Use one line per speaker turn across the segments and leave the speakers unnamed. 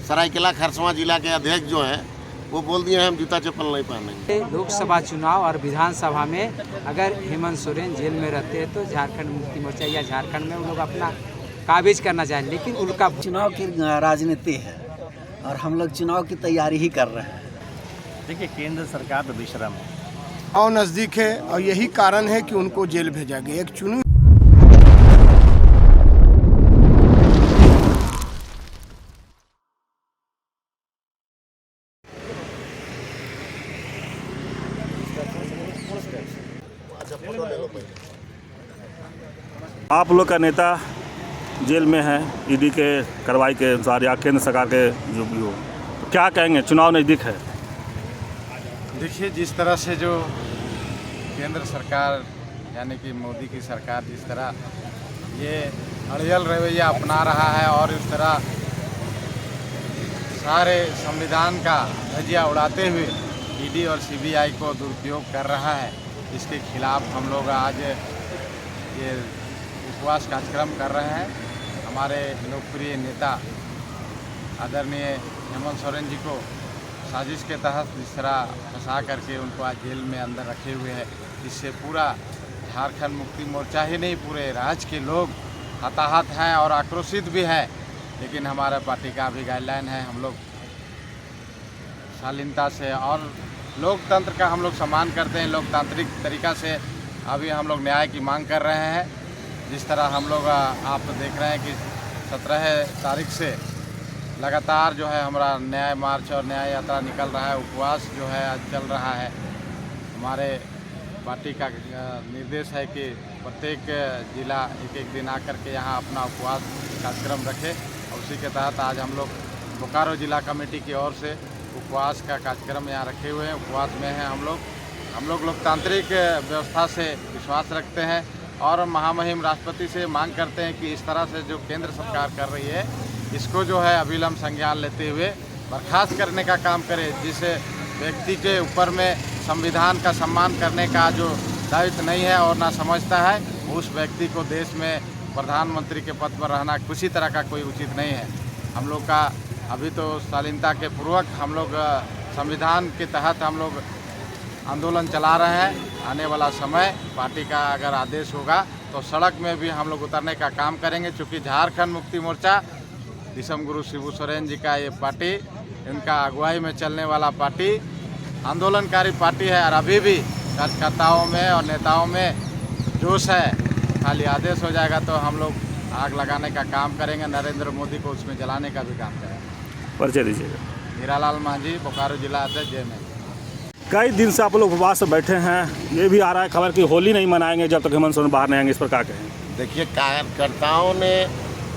सरायकेला खरसावां जिला के अध्यक्ष जो हैं वो बोल दिए हैं हम जूता चप्पल नहीं पहनेंगे।
लोकसभा चुनाव और विधानसभा में अगर हेमंत सोरेन जेल में रहते हैं तो झारखंड मुक्ति मोर्चा या झारखंड में वो लोग अपना काबिज करना चाहें, लेकिन उनका
चुनाव की राजनीति है और हम लोग चुनाव की तैयारी ही कर रहे हैं।
देखिए, केंद्र सरकार तो बेशरम है
और नज़दीक है और यही कारण है कि उनको जेल भेजा गया। एक चुनी
आप लोग का नेता जेल में है ईडी के कार्रवाई के अनुसार या केंद्र सरकार के जो भी हो, तो क्या कहेंगे? चुनाव नज़दीक है।
देखिए, जिस तरह से जो केंद्र सरकार यानी कि मोदी की सरकार जिस तरह ये अड़ियल रवैया अपना रहा है और इस तरह सारे संविधान का धज्जियां उड़ाते हुए ईडी और सीबीआई को दुरुपयोग कर रहा है, इसके खिलाफ हम लोग आज ये उपवास कार्यक्रम कर रहे हैं। हमारे लोकप्रिय नेता आदरणीय हेमंत सोरेन जी को साजिश के तहत जिस तरह फंसा करके उनको आज जेल में अंदर रखे हुए हैं, इससे पूरा झारखंड मुक्ति मोर्चा ही नहीं पूरे राज्य के लोग हताहत हैं और आक्रोशित भी हैं। लेकिन हमारा पार्टी का भी गाइडलाइन है, हम लोग शालीनता से और लोकतंत्र का हम लोग सम्मान करते हैं। लोकतांत्रिक तरीक़ा से अभी हम लोग न्याय की मांग कर रहे हैं। जिस तरह हम लोग आप तो देख रहे हैं कि 17 तारीख से लगातार जो है हमारा न्याय मार्च और न्याय यात्रा निकल रहा है, उपवास जो है आज चल रहा है। हमारे पार्टी का निर्देश है कि प्रत्येक जिला एक दिन आकर के यहाँ अपना उपवास कार्यक्रम रखे और उसी के तहत आज हम लोग बोकारो जिला कमेटी की ओर से उपवास का कार्यक्रम यहाँ रखे हुए हैं। उपवास में हैं हम लोग लोकतांत्रिक व्यवस्था से विश्वास रखते हैं और महामहिम राष्ट्रपति से मांग करते हैं कि इस तरह से जो केंद्र सरकार कर रही है इसको जो है अविलंब संज्ञान लेते हुए बर्खास्त करने का काम करे। जिस व्यक्ति के ऊपर में संविधान का सम्मान करने का जो दायित्व नहीं है और ना समझता है, उस व्यक्ति को देश में प्रधानमंत्री के पद पर रहना किसी तरह का कोई उचित नहीं है। हम लोग का अभी तो शालीनता के पूर्वक हम लोग संविधान के तहत हम लोग आंदोलन चला रहे हैं। आने वाला समय पार्टी का अगर आदेश होगा तो सड़क में भी हम लोग उतरने का काम करेंगे, क्योंकि झारखंड मुक्ति मोर्चा दिसम गुरु शिबू सोरेन जी का ये पार्टी, इनका अगुवाई में चलने वाला पार्टी आंदोलनकारी पार्टी है और अभी भी कार्यकर्ताओं में और नेताओं में जोश है। खाली आदेश हो जाएगा तो हम लोग आग लगाने का काम करेंगे, नरेंद्र मोदी को उसमें जलाने का भी काम करेंगे।
परिचय दीजिएगा।
हीरालाल मांझी, बोकारो जिला अध्यक्ष, जय में।
कई दिन से आप लोग उपवास से बैठे हैं, ये भी आ रहा है खबर कि होली नहीं मनाएंगे जब तक हेमंत सोरेन बाहर नहीं आएंगे, इस पर क्या कहें?
देखिए, कार्यकर्ताओं ने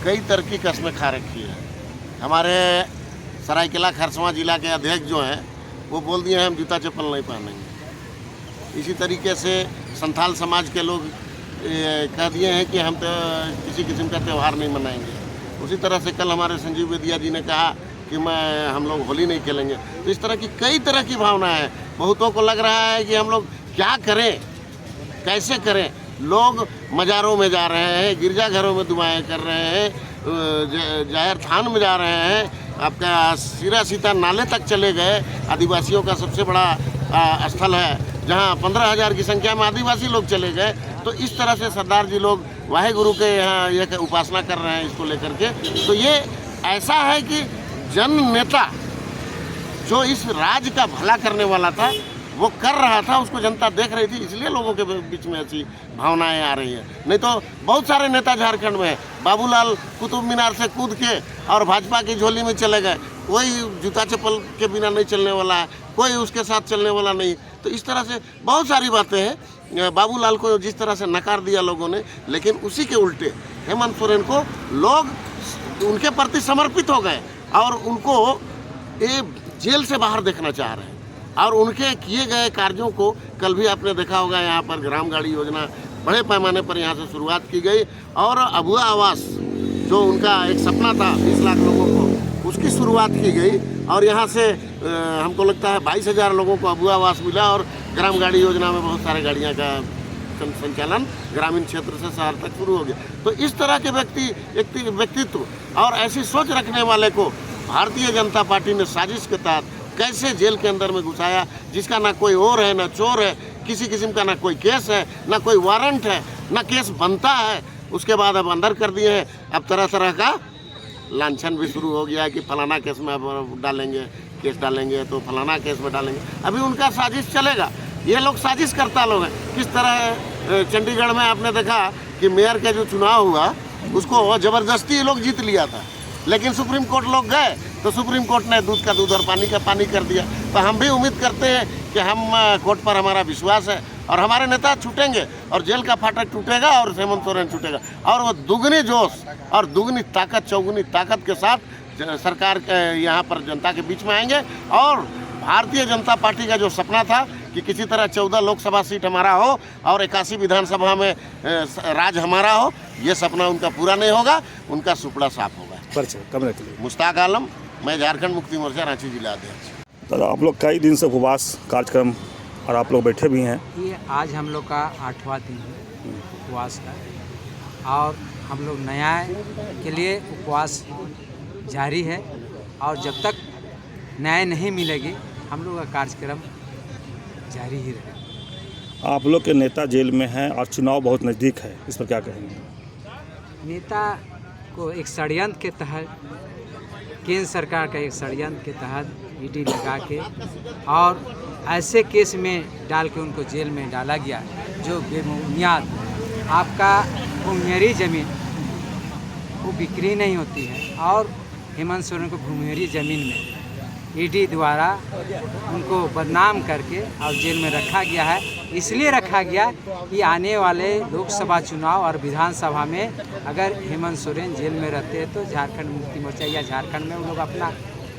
कई तरह की कस्में खा रखी है। हमारे सरायकेला खरसावां जिला के अध्यक्ष जो हैं वो बोल दिए हैं हम जूता चप्पल नहीं पहनेंगे। इसी तरीके से संथाल समाज के लोग कह दिए हैं कि हम तो किसी किस्म का त्यौहार नहीं मनाएंगे। उसी तरह से कल हमारे संजीव वेदिया जी ने कहा कि हम लोग होली नहीं खेलेंगे। तो इस तरह की कई तरह की भावना है। बहुतों को लग रहा है कि हम लोग क्या करें, कैसे करें। लोग मज़ारों में जा रहे हैं, गिरजाघरों में दुआएं कर रहे हैं, जाहिर थान में जा रहे हैं, आपका सिरा सीता नाले तक चले गए। आदिवासियों का सबसे बड़ा स्थल है जहां 15,000 की संख्या में आदिवासी लोग चले गए। तो इस तरह से सरदार जी लोग वाहे गुरु के यहाँ ये उपासना कर रहे हैं इसको लेकर के। तो ये ऐसा है कि जन नेता जो इस राज्य का भला करने वाला था वो कर रहा था, उसको जनता देख रही थी, इसलिए लोगों के बीच में ऐसी भावनाएं आ रही है। नहीं तो बहुत सारे नेता झारखंड में, बाबूलाल कुतुब मीनार से कूद के और भाजपा की झोली में चले गए, कोई जूता चप्पल के बिना नहीं चलने वाला है, कोई उसके साथ चलने वाला नहीं। तो इस तरह से बहुत सारी बातें हैं। बाबूलाल को जिस तरह से नकार दिया लोगों ने, लेकिन उसी के उल्टे हेमंत सोरेन को लोग उनके प्रति समर्पित हो गए और उनको ये जेल से बाहर देखना चाह रहे हैं। और उनके किए गए कार्यों को कल भी आपने देखा होगा, यहाँ पर ग्राम गाड़ी योजना बड़े पैमाने पर यहाँ से शुरुआत की गई और अबुआ आवास जो उनका एक सपना था 20 लाख लोगों को, उसकी शुरुआत की गई और यहाँ से हमको लगता है 22,000 लोगों को अबुआ आवास मिला और ग्राम गाड़ी योजना में बहुत सारे गाड़ियाँ का संचालन ग्रामीण क्षेत्र से शहर तक शुरू हो गया। तो इस तरह के व्यक्तित्व और ऐसी सोच रखने वाले को भारतीय जनता पार्टी ने साजिश के तहत कैसे जेल के अंदर में घुसाया, जिसका ना कोई और है, ना चोर है, किसी किस्म का ना कोई केस है, ना कोई वारंट है, ना केस बनता है, उसके बाद अब अंदर कर दिए हैं। अब तरह तरह का लांछन भी शुरू हो गया है कि फलाना केस में अब डालेंगे, केस डालेंगे तो फलाना केस में डालेंगे। अभी उनका साजिश चलेगा, ये लोग साजिश करता लोग हैं। किस तरह चंडीगढ़ में आपने देखा कि मेयर का जो चुनाव हुआ उसको ज़बरदस्ती ये लोग जीत लिया था, लेकिन सुप्रीम कोर्ट लोग गए तो सुप्रीम कोर्ट ने दूध का दूध और पानी का पानी कर दिया। तो हम भी उम्मीद करते हैं कि हम कोर्ट पर हमारा विश्वास है और हमारे नेता छूटेंगे और जेल का फाटक टूटेगा और हेमंत सोरेन छूटेगा और वो दुगनी जोश और दुगनी ताकत, चौगुनी ताकत के साथ सरकार के यहाँ पर जनता के बीच में आएंगे। और भारतीय जनता पार्टी का जो सपना था कि किसी तरह 14 लोकसभा सीट हमारा हो और 81 विधानसभा में राज हमारा हो, ये सपना उनका पूरा नहीं होगा, उनका सुपड़ा साफ होगा।
कमरे के लिए
मुश्ताक आलम, मैं झारखंड मुक्ति मोर्चा रांची जिला अध्यक्ष।
दादा, आप लोग कई दिन से उपवास कार्यक्रम और आप लोग बैठे भी हैं।
ये आज हम लोग का 8वां दिन है उपवास का और हम लोग न्याय के लिए उपवास जारी है और जब तक न्याय नहीं मिलेगी हम लोग का कार्यक्रम जारी ही रहेगा।
आप लोग के नेता जेल में हैं और चुनाव बहुत नज़दीक है, इस पर क्या कहेंगे?
नेता को एक षड्यंत्र के तहत, केंद्र सरकार का एक षड्यंत्र के तहत ईडी लगा के और ऐसे केस में डाल के उनको जेल में डाला गया जो बेबुनियाद। आपका भूमिहरी ज़मीन वो बिक्री नहीं होती है और हेमंत सोरेन को भूमिहरी ज़मीन में ईडी द्वारा उनको बदनाम करके और जेल में रखा गया है। इसलिए रखा गया कि आने वाले लोकसभा चुनाव और विधानसभा में अगर हेमंत सोरेन जेल में रहते तो झारखंड मुक्ति मोर्चा या झारखंड में वो लोग अपना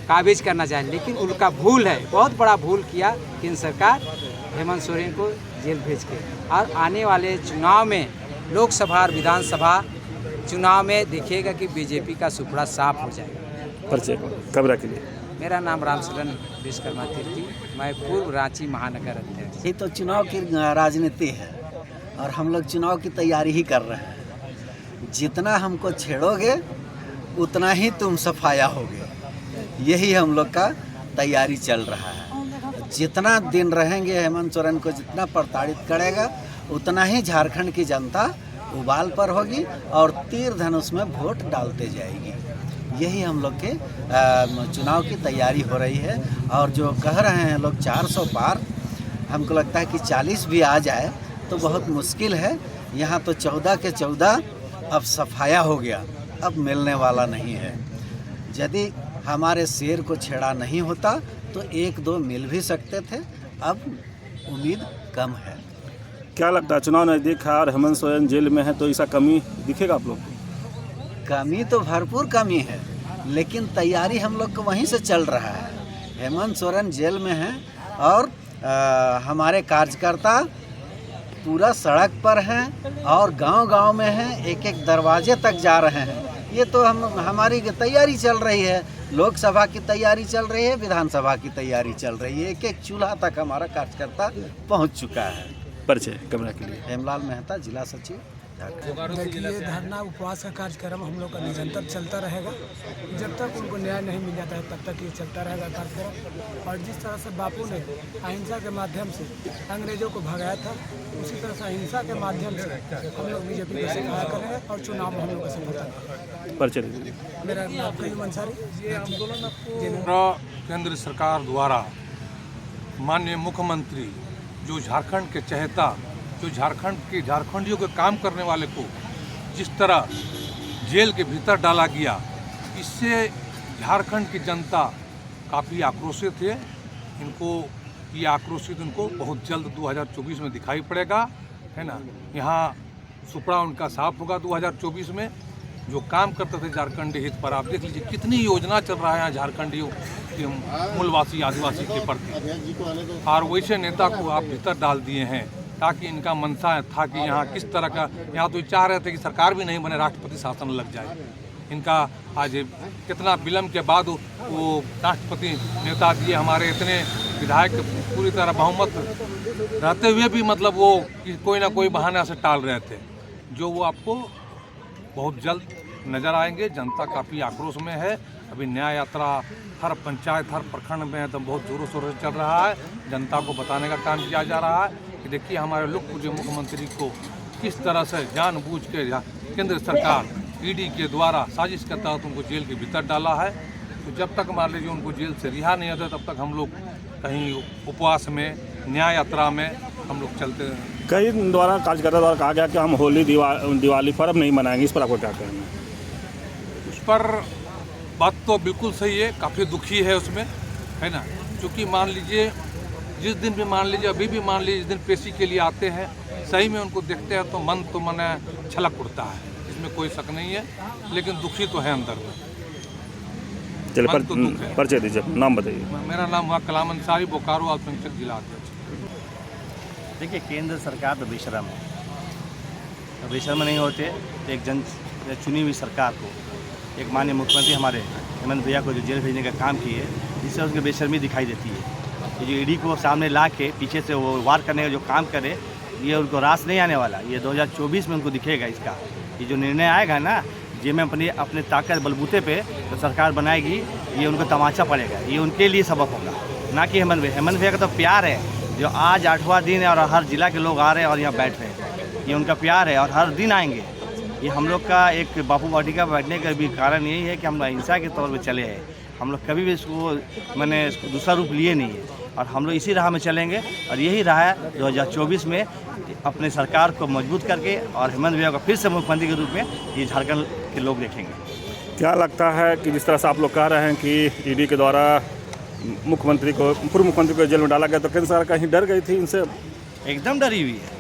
काबिज करना चाहें, लेकिन उनका भूल है, बहुत बड़ा भूल किया केंद्र सरकार हेमंत सोरेन को जेल भेज के। और आने वाले चुनाव में लोकसभा और विधानसभा चुनाव में देखिएगा कि बीजेपी का सुपड़ा साफ हो जाएगा।
परिचय कैमरा के लिए।
मेरा नाम रामचरण विश्वकर्मा तिर्की, मैं पूर्व रांची महानगर अध्यक्ष।
ये तो चुनाव की राजनीति है और हम लोग चुनाव की तैयारी ही कर रहे हैं। जितना हमको छेड़ोगे उतना ही तुम सफाया होगे, यही हम लोग का तैयारी चल रहा है। जितना दिन रहेंगे हेमंत सोरेन को जितना प्रताड़ित करेगा उतना ही झारखंड की जनता उबाल पर होगी और तीर धनुष में वोट डालते जाएगी। यही हम लोग के चुनाव की तैयारी हो रही है। और जो कह रहे हैं लोग 400 पार, हमको लगता है कि 40 भी आ जाए तो बहुत मुश्किल है। यहाँ तो 14 के 14 अब सफाया हो गया, अब मिलने वाला नहीं है। यदि हमारे शेर को छेड़ा नहीं होता तो 1-2 मिल भी सकते थे, अब उम्मीद कम है।
क्या लगता है चुनाव नज़दीक है और हेमंत सोरेन जेल में है तो ऐसा कमी दिखेगा आप लोग को?
कमी तो भरपूर कमी है, लेकिन तैयारी हम लोग को वहीं से चल रहा है। हेमंत सोरेन जेल में हैं और हमारे कार्यकर्ता पूरा सड़क पर हैं और गांव-गांव में हैं, एक-एक दरवाजे तक जा रहे हैं। ये तो हमारी तैयारी चल रही है, लोकसभा की तैयारी चल रही है, विधानसभा की तैयारी चल रही है। एक-एक चूल्हा तक हमारा कार्यकर्ता पहुंच चुका है।
परिचय कैमरा के लिए।
हेमलाल मेहता, जिला सचिव।
देखिए, धरना उपवास का कार्यक्रम हम लोग का निरंतर चलता रहेगा। जब तक उनको न्याय नहीं मिल जाता है तब तक ये चलता रहेगा कार्यक्रम। और जिस तरह से बापू ने अहिंसा के माध्यम से अंग्रेजों को भगाया था, उसी तरह से अहिंसा के माध्यम से हम लोग बीजेपी को सफाया करेंगे और चुनाव में हम लोग का सफलता।
परिचय।
मेरा नाम कयूम अंसारी।
केंद्र सरकार द्वारा माननीय मुख्यमंत्री जो झारखंड के चहेता, जो झारखंडियों के काम करने वाले को जिस तरह जेल के भीतर डाला गया, इससे झारखंड की जनता काफ़ी आक्रोशित है। इनको ये आक्रोशित इनको बहुत जल्द 2024 में दिखाई पड़ेगा, है ना। यहाँ सुपड़ा उनका साफ होगा 2024 में। जो काम करते थे झारखंडी हित पर, आप देख लीजिए कितनी योजना चल रहा है यहाँ झारखंडियों के मूलवासी आदिवासी के प्रति, और वैसे नेता को आप भीतर डाल दिए हैं ताकि इनका मनसा था कि यहाँ किस तरह का, यहाँ तो चाह रहे थे कि सरकार भी नहीं बने, राष्ट्रपति शासन लग जाए। इनका आज कितना विलम्ब के बाद वो राष्ट्रपति नेता दिए, हमारे इतने विधायक पूरी तरह बहुमत रहते हुए भी मतलब वो कोई ना कोई बहाना से टाल रहे थे, जो वो आपको बहुत जल्द नज़र आएंगे। जनता काफ़ी आक्रोश में है अभी न्याय यात्रा हर पंचायत हर प्रखंड में तो बहुत जोरों शोरों से चल रहा है। जनता को बताने का काम किया जा रहा है कि देखिए हमारे लोकप्रिय मुख्यमंत्री को किस तरह से जानबूझ के केंद्र सरकार ईडी के द्वारा साजिश के तहत उनको जेल के भीतर डाला है। तो जब तक मान लीजिए उनको जेल से रिहा नहीं होता तब तक हम लोग कहीं उपवास में न्याय यात्रा में हम लोग चलते हैं।
कई द्वारा कार्यकर्ता द्वारा कहा गया कि हम होली दिवाली पर्व नहीं मनाएंगे, इस पर आपको क्या कहना है?
उस पर बात तो बिल्कुल सही है, काफ़ी दुखी है उसमें, है ना। क्योंकि मान लीजिए जिस दिन भी मान लीजिए अभी भी मान लीजिए जिस दिन पेशी के लिए आते हैं सही में उनको देखते हैं तो मन तो मन छलक उठता है, इसमें कोई शक नहीं है, लेकिन दुखी तो है अंदर में।
चलिए परिचय दीजिए, नाम बताइए।
मेरा नाम हुआ कलाम अंसारी, बोकारो अल्पसंख्यक जिला अध्यक्ष।
देखिए केंद्र सरकार तो बेशर्म है, तो बेशर्म नहीं होते तो एक चुनी हुई सरकार को, एक माननीय मुख्यमंत्री हमारे हेमंत भैया को जो जेल भेजने का काम किए, इससे उसकी बेशर्मी दिखाई देती है। ये जो ईडी को सामने ला के पीछे से वो वार करने का जो काम करे, ये उनको रास नहीं आने वाला। ये 2024 में उनको दिखेगा इसका। ये जो निर्णय आएगा ना, ये में अपने ताकत बलबूते पे तो सरकार बनाएगी, ये उनको तमाचा पड़ेगा, ये उनके लिए सबक होगा, ना कि हेमंत भैया का तो प्यार है जो आज 8वां दिन है और हर जिला के लोग आ रहे हैं और यहाँ बैठ रहे हैं। ये उनका प्यार है और हर दिन आएंगे। ये हम लोग का एक बापू वाटिका बैठने का भी कारण यही है कि हम अहिंसा के तौर पर चले हैं। हम लोग कभी भी इसको दूसरा रूप लिए नहीं है और हम लोग इसी राह में चलेंगे और यही राह है 2024 में अपने सरकार को मजबूत करके और हेमंत भैया को फिर से मुख्यमंत्री के रूप में ये झारखंड के लोग देखेंगे।
क्या लगता है कि जिस तरह से आप लोग कह रहे हैं कि ईडी के द्वारा पूर्व मुख्यमंत्री को जेल में डाला गया, तो केंद्र सरकार कहीं डर गई थी इनसे?
एकदम डरी हुई है।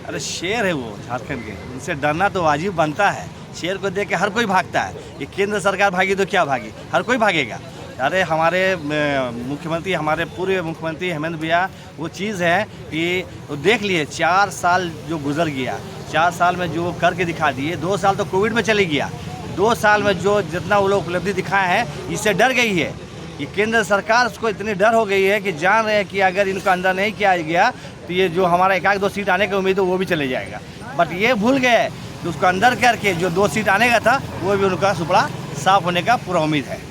अरे शेर है वो झारखंड के, उनसे डरना तो वाजिब बनता है। शेर को देख के हर कोई भागता है। ये केंद्र सरकार भागी तो क्या भागी, हर कोई भागेगा। अरे हमारे मुख्यमंत्री, हमारे पूर्व मुख्यमंत्री हेमंत भैया वो चीज़ है कि वो देख लिए 4 साल जो गुजर गया, 4 साल में जो करके दिखा दिए। 2 साल तो कोविड में चली गया, 2 साल में जो जितना वो लोग उपलब्धि दिखाए हैं, इससे डर गई है ये केंद्र सरकार। उसको इतनी डर हो गई है कि जान रहे हैं कि अगर इनको अंदर नहीं किया गया तो ये जो हमारा 1-2 सीट आने की उम्मीद है वो भी चले जाएगा। बट ये भूल गए कि उसको अंदर करके जो 2 सीट आने का था वो भी उनका सुपड़ा साफ होने का पूरा उम्मीद है।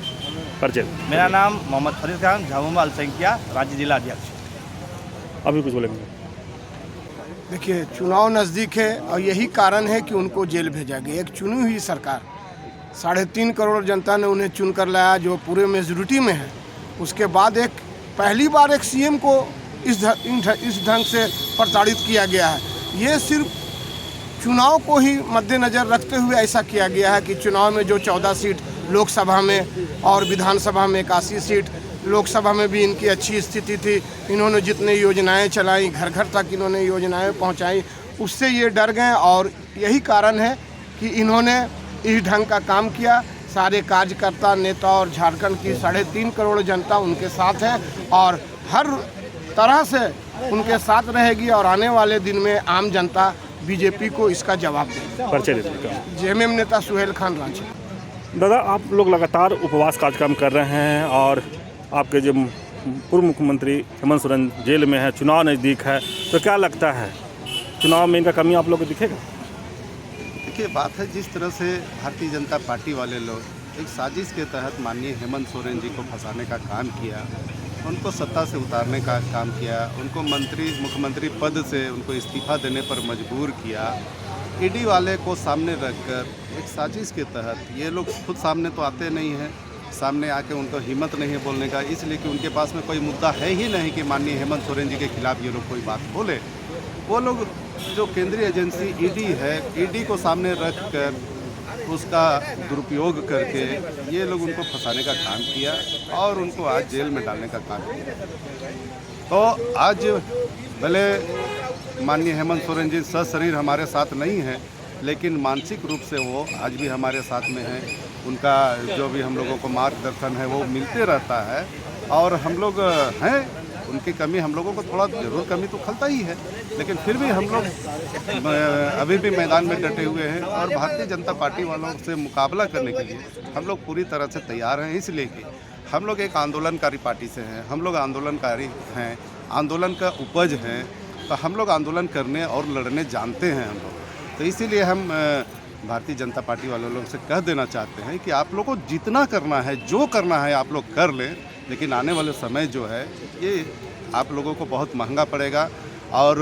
मेरा नाम मोहम्मद फरीद खान, झामुमो अल्पसंख्यक राज्य जिला अध्यक्ष।
अभी कुछ बोलेंगे?
देखिए चुनाव नज़दीक है और यही कारण है कि उनको जेल भेजा गया। एक चुनी हुई सरकार, 3.5 करोड़ जनता ने उन्हें चुन कर लाया जो पूरे मेजोरिटी में है। उसके बाद एक पहली बार एक सीएम को इस ढंग से प्रताड़ित किया गया है। ये सिर्फ चुनाव को ही मद्देनज़र रखते हुए ऐसा किया गया है कि चुनाव में जो 14 सीट लोकसभा में और विधानसभा में 81 सीट, लोकसभा में भी इनकी अच्छी स्थिति थी। इन्होंने जितने योजनाएं चलाई, घर घर तक इन्होंने योजनाएं पहुंचाई, उससे ये डर गए और यही कारण है कि इन्होंने इस ढंग का काम किया। सारे कार्यकर्ता, नेता और झारखंड की 3.5 करोड़ जनता उनके साथ है और हर तरह से उनके साथ रहेगी और आने वाले दिन में आम जनता बीजेपी को इसका जवाब देगी। जेएमएम नेता सुहेल खान रांची।
दादा, आप लोग लगातार उपवास कार्यक्रम कर रहे हैं और आपके जो पूर्व मुख्यमंत्री हेमंत सोरेन जेल में है, चुनाव नज़दीक है, तो क्या लगता है चुनाव में इनका कमी आप लोग को दिखेगा?
देखिए बात है, जिस तरह से भारतीय जनता पार्टी वाले लोग एक साजिश के तहत माननीय हेमंत सोरेन जी को फंसाने का काम किया, उनको सत्ता से उतारने का काम किया, उनको मुख्यमंत्री पद से उनको इस्तीफा देने पर मजबूर किया, ईडी वाले को सामने रखकर एक साजिश के तहत ये लोग खुद सामने तो आते नहीं हैं, सामने आके उनको हिम्मत नहीं है बोलने का, इसलिए कि उनके पास में कोई मुद्दा है ही नहीं कि माननीय हेमंत सोरेन जी के खिलाफ ये लोग कोई बात बोले। वो लोग जो केंद्रीय एजेंसी ईडी है, ईडी को सामने रख कर उसका दुरुपयोग करके ये लोग उनको फंसाने का काम किया और उनको आज जेल में डालने का काम किया। तो आज भले माननीय हेमंत सोरेन जी सशरीर हमारे साथ नहीं हैं, लेकिन मानसिक रूप से वो आज भी हमारे साथ में हैं। उनका जो भी हम लोगों को मार्गदर्शन है वो मिलते रहता है और हम लोग हैं, उनकी कमी हम लोगों को थोड़ा ज़रूर कमी तो खलता ही है, लेकिन फिर भी हम लोग अभी भी मैदान में डटे हुए हैं और भारतीय जनता पार्टी वालों से मुकाबला करने के लिए हम लोग पूरी तरह से तैयार हैं। इसलिए कि हम लोग एक आंदोलनकारी पार्टी से हैं, हम लोग आंदोलनकारी हैं, आंदोलन का उपज हैं, तो हम लोग आंदोलन करने और लड़ने जानते हैं हम लोग। तो इसीलिए हम भारतीय जनता पार्टी वाले लोग से कह देना चाहते हैं कि आप लोग को जितना करना है, जो करना है आप लोग कर लें, लेकिन आने वाले समय जो है ये आप लोगों को बहुत महंगा पड़ेगा। और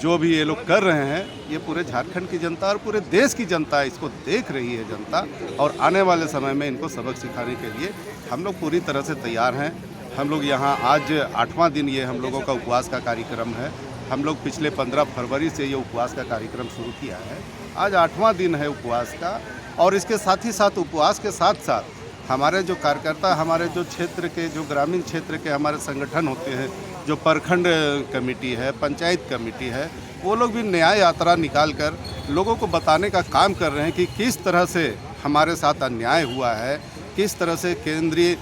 जो भी ये लोग कर रहे हैं ये पूरे झारखंड की जनता और पूरे देश की जनता इसको देख रही है जनता, और आने वाले समय में इनको सबक सिखाने के लिए हम लोग पूरी तरह से तैयार हैं। हम लोग यहाँ आज 8वां दिन ये हम लोगों का उपवास का कार्यक्रम है। हम लोग पिछले 15 फरवरी से ये उपवास का कार्यक्रम शुरू किया है। आज 8वां दिन है उपवास का, और इसके साथ ही साथ उपवास के साथ साथ हमारे जो कार्यकर्ता, हमारे जो क्षेत्र के, जो ग्रामीण क्षेत्र के हमारे संगठन होते हैं, जो प्रखंड कमेटी है, पंचायत कमेटी है, वो लोग भी न्याय यात्रा निकाल कर लोगों को बताने का काम कर रहे हैं कि किस तरह से हमारे साथ अन्याय हुआ है, किस तरह से केंद्रीय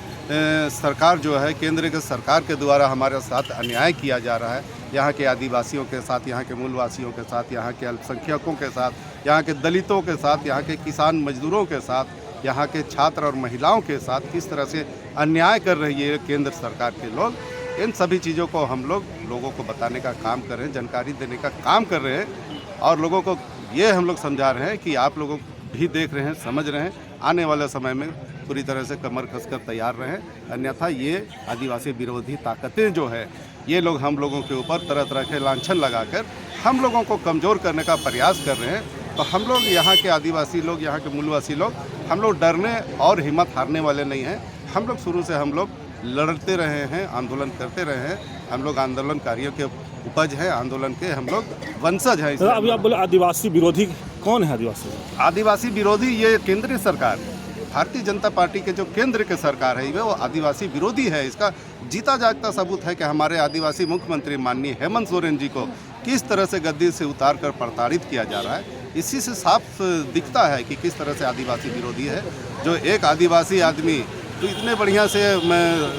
सरकार जो है, केंद्र के सरकार के द्वारा हमारे साथ अन्याय किया जा रहा है। यहाँ के आदिवासियों के साथ, यहाँ के मूलवासियों के साथ, यहाँ के अल्पसंख्यकों के साथ, यहाँ के दलितों के साथ, यहाँ के किसान मजदूरों के साथ, यहाँ के छात्र और महिलाओं के साथ किस तरह से अन्याय कर रही है केंद्र सरकार के लोग। इन सभी चीज़ों को हम लोगों को बताने का काम कर रहे हैं, जानकारी देने का काम कर रहे हैं, और लोगों को ये हम लोग समझा रहे हैं कि आप लोगों भी देख रहे हैं, समझ रहे हैं, आने वाले समय में पूरी तरह से कमर कसकर तैयार रहें, अन्यथा ये आदिवासी विरोधी ताकतें जो है ये लोग हम लोगों के ऊपर तरह तरह के लांछन लगाकर हम लोगों को कमज़ोर करने का प्रयास कर रहे हैं। तो हम लोग यहाँ के आदिवासी लोग, यहाँ के मूलवासी लोग, हम लोग डरने और हिम्मत हारने वाले नहीं हैं। हम लोग शुरू से हम लोग लड़ते रहे हैं, आंदोलन करते रहे हैं। हम लोग आंदोलनकारियों के उपज हैं, आंदोलन के हम लोग वंशज हैं।
अभी आप बोले आदिवासी विरोधी, कौन है आदिवासी?
आदिवासी विरोधी ये केंद्रीय सरकार है, भारतीय जनता पार्टी के जो केंद्र के सरकार है वो आदिवासी विरोधी है। इसका जीता जागता सबूत है कि हमारे आदिवासी मुख्यमंत्री माननीय हेमंत सोरेन जी को किस तरह से गद्दी से उतार कर प्रताड़ित किया जा रहा है। इसी से साफ दिखता है कि किस तरह से आदिवासी विरोधी है। जो एक आदिवासी आदमी तो इतने बढ़िया से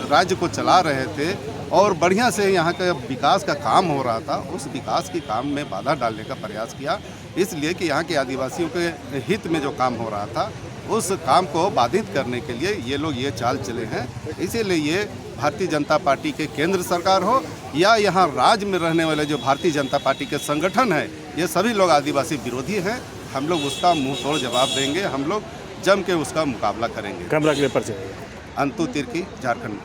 राज्य को चला रहे थे और बढ़िया से यहाँ का विकास का काम हो रहा था, उस विकास के काम में बाधा डालने का प्रयास किया, इसलिए कि यहाँ के आदिवासियों के हित में जो काम हो रहा था उस काम को बाधित करने के लिए ये लोग ये चाल चले हैं। इसीलिए ये भारतीय जनता पार्टी के केंद्र सरकार हो या यहाँ राज्य में रहने वाले जो भारतीय जनता पार्टी के संगठन है, ये सभी लोग आदिवासी विरोधी हैं। हम लोग उसका मुंह तोड़ जवाब देंगे, हम लोग जम के उसका मुकाबला करेंगे।
कैमरा के लिए परिचय।
अंतु तिर्की, झारखंड।